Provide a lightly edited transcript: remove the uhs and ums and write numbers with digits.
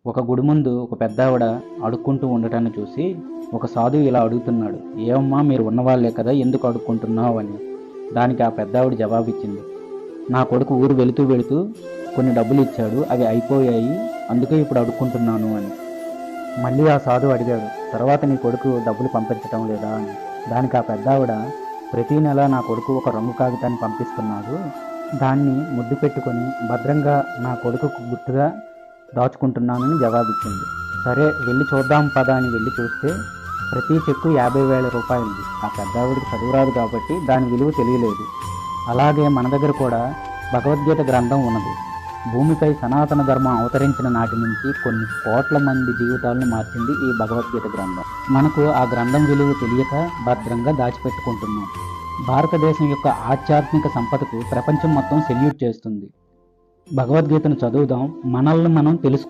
ఒక గుడి ముందు ఒక పెద్దావిడ అడుక్కుంటూ ఉండటాన్ని చూసి ఒక సాధువు ఇలా అడుగుతున్నాడు, ఏమమ్మా మీరు ఉన్నవాళ్లే కదా, ఎందుకు అడుక్కుంటున్నావు అని. దానికి ఆ పెద్దావిడ జవాబిచ్చింది, నా కొడుకు ఊరు వెళుతూ వెళుతూ కొన్ని డబ్బులు ఇచ్చాడు, అవి అయిపోయాయి, అందుకే ఇప్పుడు అడుక్కుంటున్నాను అని. మళ్ళీ ఆ సాధువు అడిగాడు, తర్వాత నీ కొడుకు డబ్బులు పంపించటం లేదా అని. దానికి ఆ పెద్దావిడ, ప్రతీ నెల నా కొడుకు ఒక రంగు కాగితాన్ని పంపిస్తున్నాడు, దాన్ని ముద్దు పెట్టుకొని భద్రంగా నా కొడుకుకు గుర్తుగా దాచుకుంటున్నానని జవాబిచ్చింది. సరే వెళ్ళి చూద్దాం పద అని వెళ్ళి చూస్తే ప్రతి చెక్కు 50,000 రూపాయలది. ఆ పెద్దావిడికి చదువురాదు కాబట్టి దాని విలువ తెలియలేదు. అలాగే మన దగ్గర కూడా భగవద్గీత గ్రంథం ఉన్నది. భూమిపై సనాతన ధర్మం అవతరించిన నాటి నుంచి కొన్ని కోట్ల మంది జీవితాలను మార్చింది ఈ భగవద్గీత గ్రంథం. మనకు ఆ గ్రంథం విలువ తెలియక భద్రంగా దాచిపెట్టుకుంటున్నాం. భారతదేశం యొక్క ఆధ్యాత్మిక సంపదకు ప్రపంచం మొత్తం సెల్యూట్ చేస్తుంది. భగవద్గీతను చదువుదాం, మనల్ని మనం తెలుసుకుందాం.